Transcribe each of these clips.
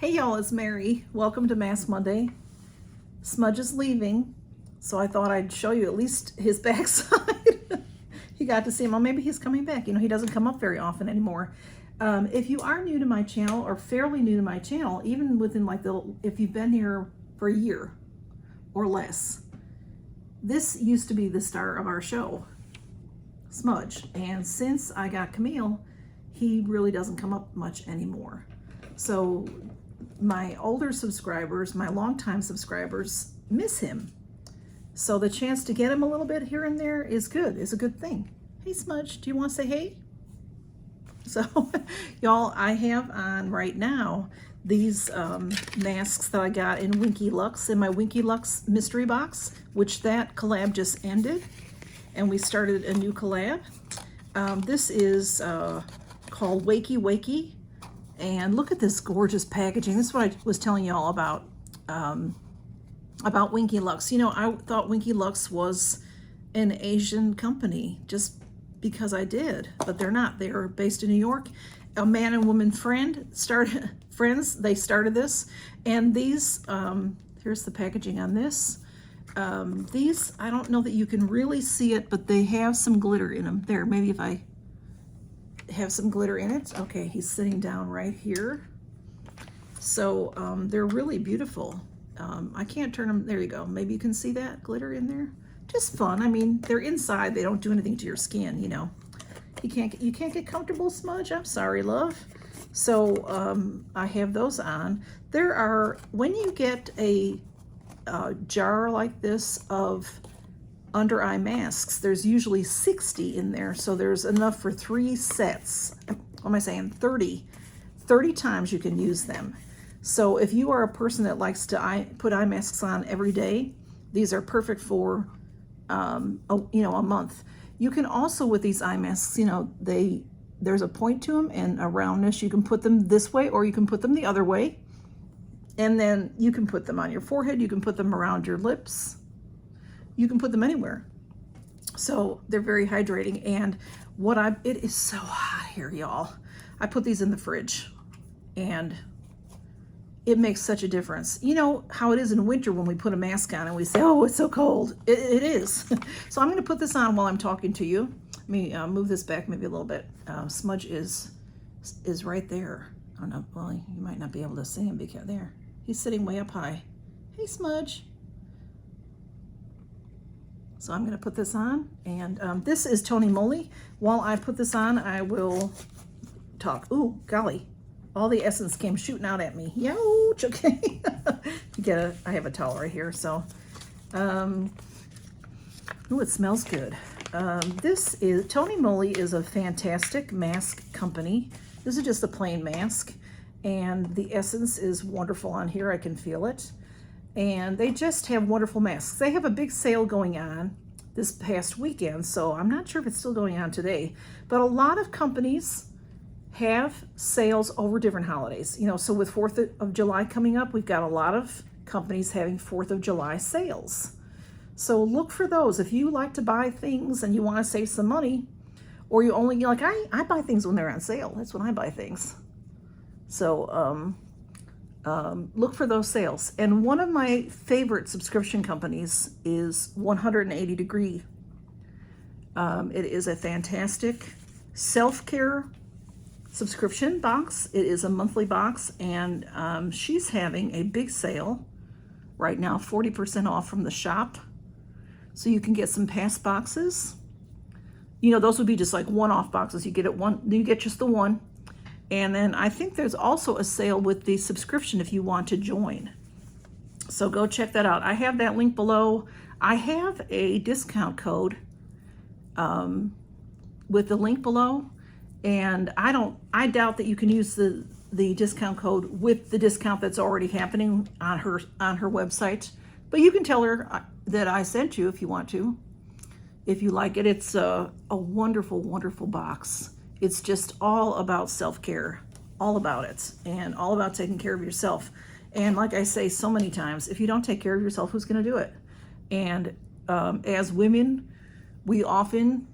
Hey y'all, it's Mary. Welcome to Mask Monday. Smudge is leaving, so I thought I'd show you at least his backside. You got to see him. Well, maybe he's coming back. You know, he doesn't come up very often anymore. If you are new to my channel or fairly new to my channel, even within like if you've been here for a year or less, this used to be the star of our show, Smudge. And since I got Camille, he really doesn't come up much anymore. So my older subscribers, my longtime subscribers, miss him. So the chance to get him a little bit here and there is good, is a good thing. Hey Smudge, do you want to say hey? So y'all, I have on right now these masks that I got in Winky Lux, in my Winky Lux mystery box, which that collab just ended, and we started a new collab. This is called Wakey Wakey. And look at this gorgeous packaging. This is what I was telling y'all about Winky Lux. You know, I thought Winky Lux was an Asian company just because I did, but they're not. They are based in New York. A man and woman friends, they started this. And these, here's the packaging on this. These, I don't know that you can really see it, but they have some glitter in them. There, maybe if I have some glitter in it. Okay, he's sitting down right here. So they're really beautiful. I can't turn them, there you go. Maybe you can see that glitter in there. Just fun. I mean, they're inside, they don't do anything to your skin, you know. You can't get comfortable, Smudge. I'm sorry, love. So I have those on. There are, when you get a jar like this of under eye masks, there's usually 60 in there, so there's enough for 3 sets. What am I saying? 30 times you can use them. So if you are a person that likes to put eye masks on every day, these are perfect for a month. You can also, with these eye masks, you know, there's a point to them and a roundness. You can put them this way or you can put them the other way, and then you can put them on your forehead, you can put them around your lips, you can put them anywhere. So they're very hydrating. And it is so hot here, y'all. I put these in the fridge and it makes such a difference. You know how it is in winter when we put a mask on and we say, oh, it's so cold. It is. So I'm gonna put this on while I'm talking to you. Let me move this back maybe a little bit. Smudge is right there. I don't know, well, you might not be able to see him because there. He's sitting way up high. Hey, Smudge. So I'm going to put this on, and this is Tony Moly. While I put this on, I will talk. Ooh, golly, all the essence came shooting out at me. Youch, okay. I have a towel right here, so. Ooh, it smells good. Tony Moly is a fantastic mask company. This is just a plain mask, and the essence is wonderful on here. I can feel it. And they just have wonderful masks. They have a big sale going on this past weekend, so I'm not sure if it's still going on today, but a lot of companies have sales over different holidays. You know, so with 4th of July coming up, we've got a lot of companies having 4th of July sales. So look for those. If you like to buy things and you want to save some money, or you only, like I buy things when they're on sale. That's when I buy things. So, look for those sales. And one of my favorite subscription companies is 180 Degree. It is a fantastic self-care subscription box. It is a monthly box, and she's having a big sale right now, 40% off from the shop. So you can get some past boxes. You know, those would be just like one-off boxes. You get just the one. And then I think there's also a sale with the subscription if you want to join. So go check that out. I have that link below. I have a discount code with the link below. And I doubt that you can use the discount code with the discount that's already happening on her website. But you can tell her that I sent you if you want to. If you like it, it's a wonderful, wonderful box. It's just all about self-care, all about it, and all about taking care of yourself. And like I say so many times, if you don't take care of yourself, who's going to do it? And as women, we often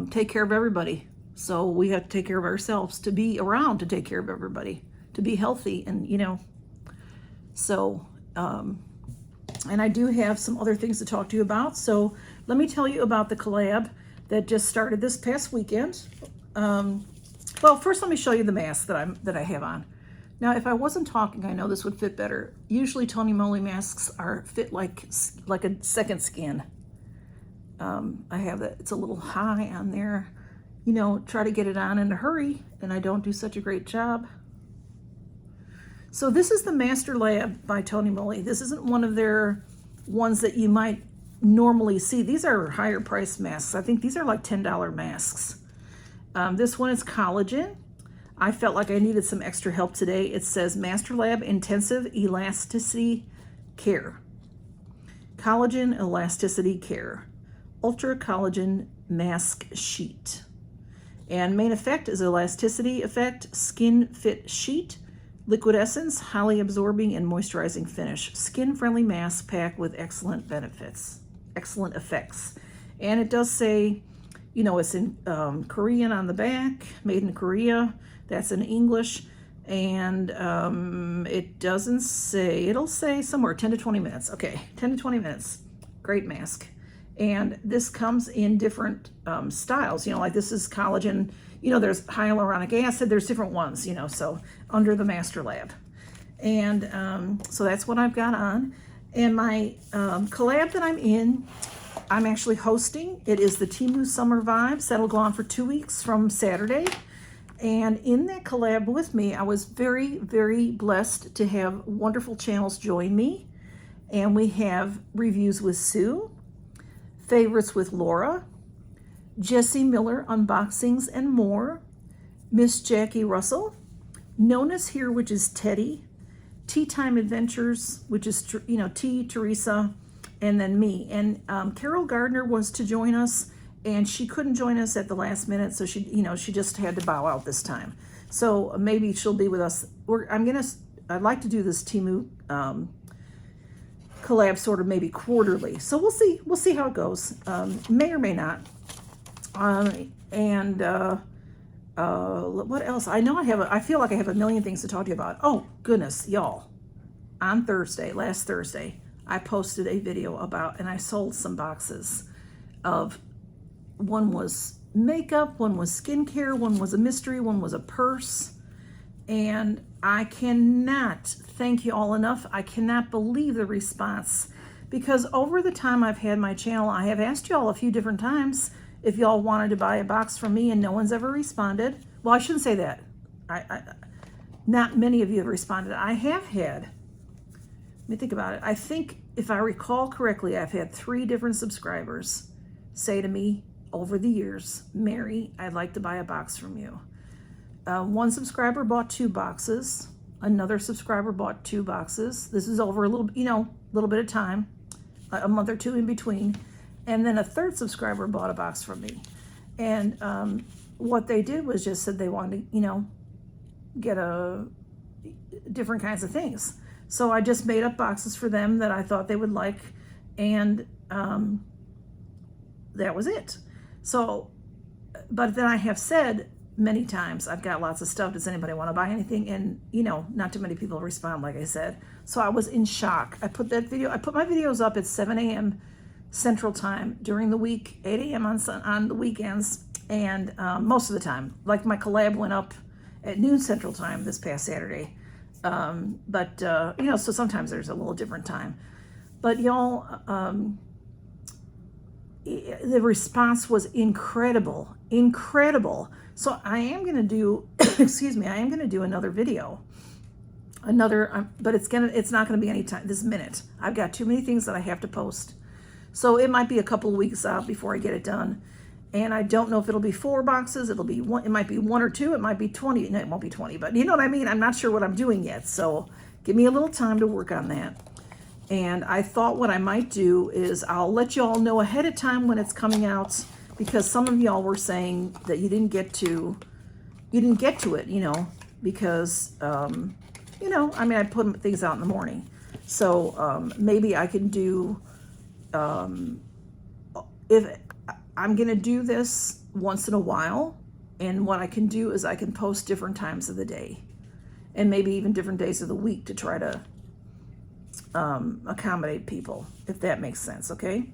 take care of everybody. So we have to take care of ourselves to be around to take care of everybody. to be healthy, and so and I do have some other things to talk to you about. So let me tell you about the collab that just started this past weekend. Well, first let me show you the mask that I have on. Now, if I wasn't talking, I know this would fit better. Usually Tony Moly masks fit like a second skin. I have that, it's a little high on there. Try to get it on in a hurry, and I don't do such a great job. So this is the Master Lab by Tony Moly. This isn't one of their ones that you might normally see. These are higher priced masks. I think these are like $10 masks. This one is collagen. I felt like I needed some extra help today. It says Master Lab Intensive Elasticity Care. Collagen Elasticity Care. Ultra Collagen Mask Sheet. And main effect is elasticity effect, skin fit sheet, liquid essence, highly absorbing and moisturizing finish. Skin-friendly mask pack with excellent benefits, excellent effects. And it does say, it's in Korean on the back, made in Korea. That's in English. And it doesn't say, it'll say somewhere 10 to 20 minutes. Okay, 10 to 20 minutes. Great mask. And this comes in different styles, like this is collagen, there's hyaluronic acid, there's different ones, so under the Master Lab. And so that's what I've got on. And my collab that I'm in, I'm actually hosting. It is the Temu Summer Vibes. That'll go on for 2 weeks from Saturday. And in that collab with me, I was very, very blessed to have wonderful channels join me. And we have reviews with Sue, favorites with Laura, Jessie Miller unboxings and more, Miss Jackie Russell, Known as Here, which is Teddy, Tea Time Adventures, which is T, Teresa, and then me. And Carol Gardner was to join us, and she couldn't join us at the last minute, so she just had to bow out this time. So maybe she'll be with us. I'd like to do this Temu collab sort of maybe quarterly. So we'll see how it goes. May or may not. What else? I feel like I have a million things to talk to you about. Oh goodness, y'all. On last Thursday, I posted a video about, and I sold some boxes of, one was makeup, one was skincare, one was a mystery, one was a purse. And I cannot thank you all enough. I cannot believe the response, because over the time I've had my channel, I have asked y'all a few different times if y'all wanted to buy a box from me, and no one's ever responded. Well, I shouldn't say that. Not many of you have responded. I have had, let me think about it. I think if I recall correctly, I've had 3 different subscribers say to me over the years, Mary, I'd like to buy a box from you. One subscriber bought 2 boxes. Another subscriber bought 2 boxes. This is over a little bit of time, a month or 2 in between. And then a 3rd subscriber bought a box from me. And what they did was just said they wanted to, get different kinds of things. So I just made up boxes for them that I thought they would like. And that was it. So, but then I have said many times, I've got lots of stuff. Does anybody want to buy anything? And, not too many people respond, like I said. So I was in shock. I put my videos up at 7 a.m. Central Time during the week, 8 a.m. on the weekends, and most of the time. Like my collab went up at noon Central Time this past Saturday. So sometimes there's a little different time. But y'all, the response was incredible. So I am going to do, I am going to do another video. But it's not going to be any time this minute. I've got too many things that I have to post. So it might be a couple of weeks out before I get it done. And I don't know if it'll be 4 boxes. It might be 1 or 2. It might be 20. No, it won't be 20, but you know what I mean? I'm not sure what I'm doing yet. So give me a little time to work on that. And I thought what I might do is I'll let you all know ahead of time when it's coming out, because some of y'all were saying that you didn't get to it, because, I put things out in the morning. So maybe I can do, if I'm going to do this once in a while, and what I can do is I can post different times of the day. and maybe even different days of the week to try to accommodate people, if that makes sense, okay?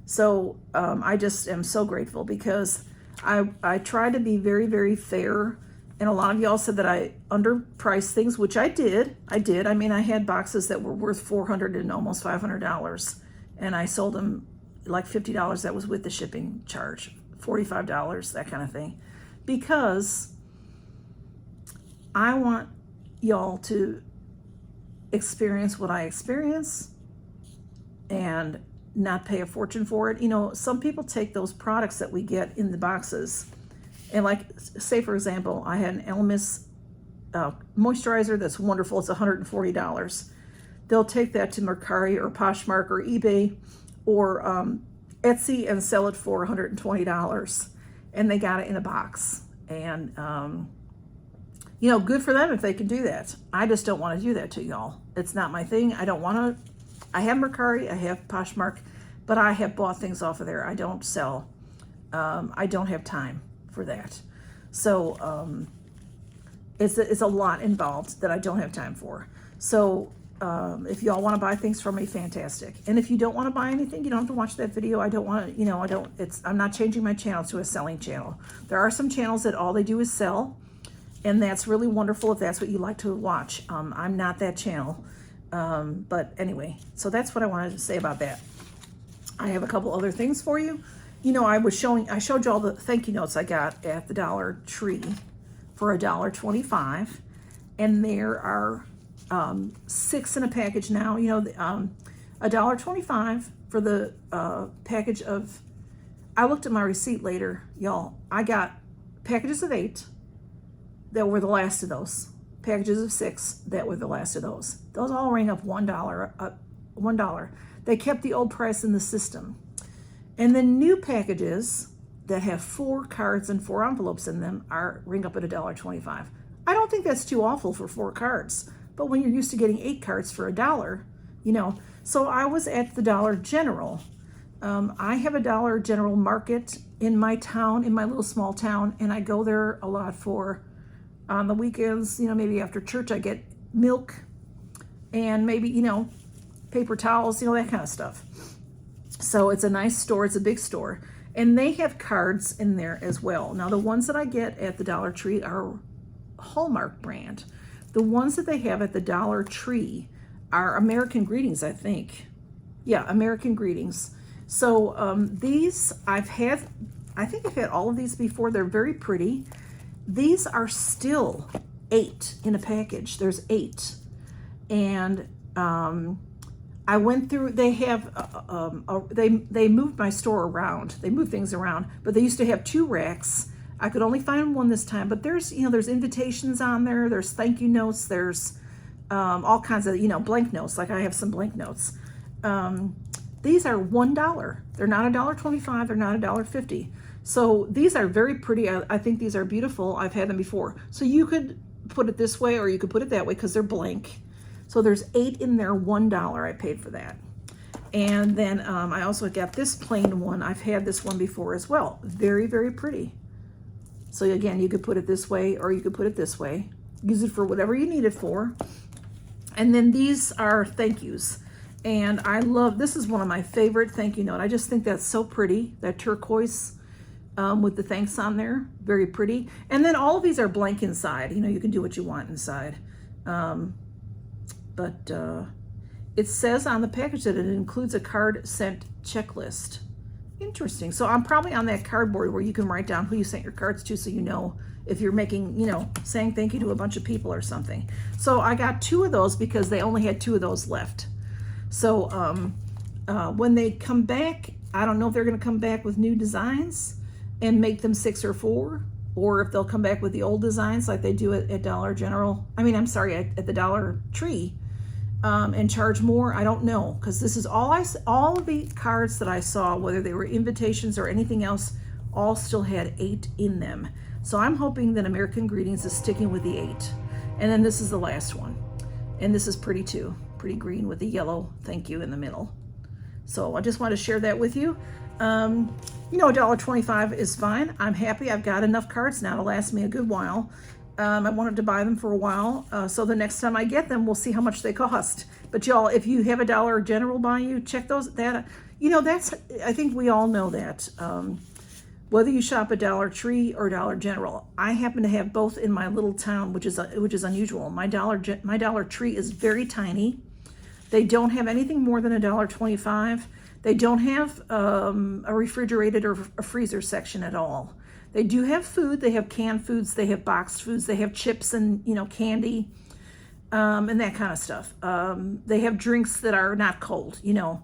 So I just am so grateful because I try to be very, very fair. And a lot of y'all said that I underpriced things, which I did. I mean, I had boxes that were worth $400 and almost $500, and I sold them like $50. That was with the shipping charge, $45, that kind of thing, because I want y'all to experience what I experience and not pay a fortune for it. You know, some people take those products that we get in the boxes, and like, say for example, I had an Elemis moisturizer that's wonderful. It's $140. They'll take that to Mercari or Poshmark or eBay or Etsy and sell it for $120, and they got it in a box. And you know, good for them if they can do that. I just don't want to do that to y'all. It's not my thing. I don't want to. I have Mercari, I have Poshmark, but I have bought things off of there. I don't sell. I don't have time for that. So it's a lot involved that I don't have time for. So if y'all want to buy things from me, fantastic. And if you don't want to buy anything, you don't have to watch that video. I don't want to, you know, I'm not changing my channel to a selling channel. There are some channels that all they do is sell, and that's really wonderful if that's what you like to watch. I'm not that channel. But anyway, so that's what I wanted to say about that. I have a couple other things for you. You know, I showed you all the thank you notes I got at the Dollar Tree for $1.25, and there are 6 in a package now. You know, $1.25 for the package of, I looked at my receipt later, y'all. I got packages of 8 that were the last of those. Packages of 6 that were the last of those. Those all rang up $1. They kept the old price in the system. And then new packages that have 4 cards and 4 envelopes in them ring up at $1.25. I don't think that's too awful for 4 cards, but when you're used to getting 8 cards for $1, you know. So I was at the Dollar General. I have a Dollar General market in my town, in my little small town, and I go there a lot for, on the weekends, you know, maybe after church, I get milk and maybe, you know, paper towels, you know, that kind of stuff. So it's a nice store. It's a big store. And they have cards in there as well. Now, the ones that I get at the Dollar Tree are Hallmark brand. The ones that they have at the Dollar Tree are American Greetings, I think. Yeah, American Greetings. So these I think I've had all of these before. They're very pretty. These are still 8 in a package. There's 8. And I went through, they have, they moved my store around. They moved things around, but they used to have 2 racks. I could only find one this time, but there's, you know, there's invitations on there. There's thank you notes. There's all kinds of, you know, blank notes. Like I have some blank notes. These are $1. They're not $1.25. They're not $1.50. So these are very pretty. I think these are beautiful. I've had them before. So you could put it this way or you could put it that way because they're blank. So there's 8 in there, $1 I paid for that. And then I also got this plain one. I've had this one before as well. Very, very pretty. So again, you could put it this way or you could put it this way. Use it for whatever you need it for. And then these are thank yous. And I love, this is one of my favorite thank you note. I just think that's so pretty, that turquoise with the thanks on there. Very pretty. And then all of these are blank inside. You know, you can do what you want inside. But it says on the package that it includes a card sent checklist. Interesting. So I'm probably on that cardboard where you can write down who you sent your cards to so you know if you're making, you know, saying thank you to a bunch of people or something. So I got 2 of those because they only had 2 of those left. So when they come back, I don't know if they're going to come back with new designs and make them 6 or 4, or if they'll come back with the old designs like they do at Dollar General. I mean, I'm sorry, at the Dollar Tree. And charge more. I don't know, because this is all of the cards that I saw, whether they were invitations or anything else, all still had 8 in them. So I'm hoping that American Greetings is sticking with the 8. And then this is the last one, and this is pretty too, pretty green with the yellow thank you in the middle. So I just wanted to share that with you. You know, $1.25 is fine. I'm happy. I've got enough cards now to last me a good while. I wanted to buy them for a while, so the next time I get them, we'll see how much they cost. But y'all, if you have a Dollar General by you, check those. That, you know, that's, I think we all know that. Whether you shop at Dollar Tree or Dollar General, I happen to have both in my little town, which is unusual. My Dollar Tree is very tiny. They don't have anything more than $1.25. They don't have a refrigerated or a freezer section at all. They do have food. They have canned foods. They have boxed foods. They have chips and, you know, candy, and that kind of stuff. They have drinks that are not cold, you know.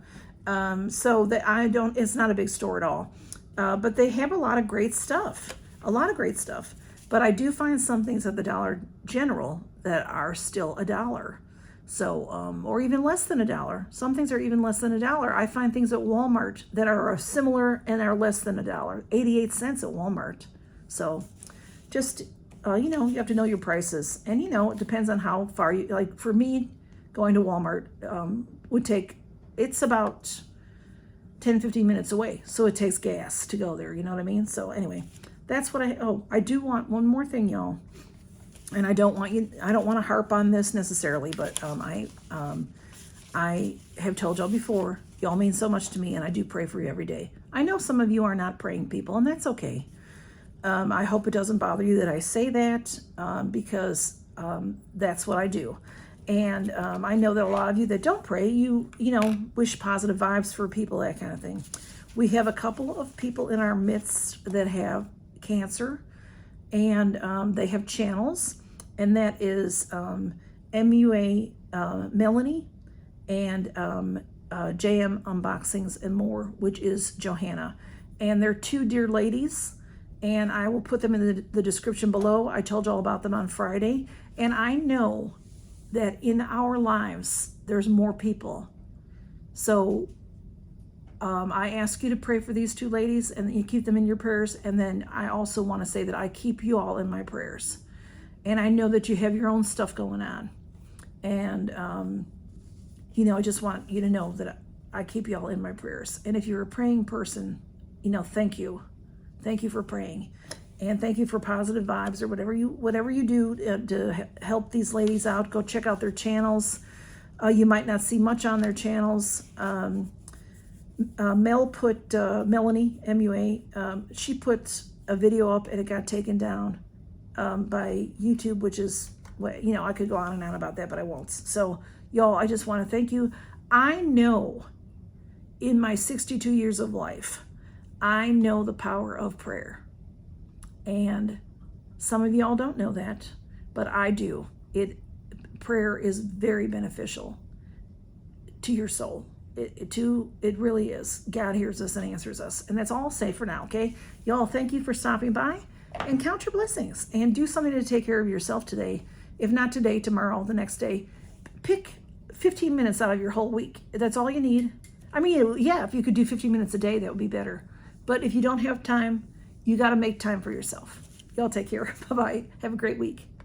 So that it's not a big store at all. But they have a lot of great stuff. But I do find some things at the Dollar General that are still $1. So, or even less than $1. Some things are even less than $1. I find things at Walmart that are similar and are less than $1. 88 cents at Walmart. So just, you know, you have to know your prices. And, you know, it depends on how far you, like for me, going to Walmart would take, it's about 10-15 minutes away. So it takes gas to go there. You know what I mean? So anyway, that's what I do want one more thing, y'all. And I don't want to harp on this necessarily, but I have told y'all before, y'all mean so much to me, and I do pray for you every day. I know some of you are not praying people, and that's okay. I hope it doesn't bother you that I say that, because that's what I do. And I know that a lot of you that don't pray, you know, wish positive vibes for people, that kind of thing. We have a couple of people in our midst that have cancer, and they have channels. And that is MUA Melanie and JM Unboxings and More, which is Johanna. And they're two dear ladies, and I will put them in the description below. I told y'all about them on Friday. And I know that in our lives, there's more people. So I ask you to pray for these two ladies, and you keep them in your prayers. And then I also want to say that I keep you all in my prayers. And I know that you have your own stuff going on. And, you know, I just want you to know that I keep you all in my prayers. And if you're a praying person, you know, thank you. Thank you for praying. And thank you for positive vibes, or whatever you do to help these ladies out. Go check out their channels. You might not see much on their channels. Mel put, Melanie, MUA, she put a video up and it got taken down by YouTube, which is, you know, I could go on and on about that, but I won't. So y'all, I just want to thank you. I know in my 62 years of life, I know the power of prayer. And some of y'all don't know that, but I do. Prayer is very beneficial to your soul. It really is. God hears us and answers us. And that's all I'll say for now, okay? Y'all, thank you for stopping by, and count your blessings, and do something to take care of yourself today. If not today, tomorrow, the next day. Pick 15 minutes out of your whole week. That's all you need. I mean, yeah, if you could do 15 minutes a day, that would be better. But if you don't have time, you got to make time for yourself. Y'all take care. Bye-bye. Have a great week.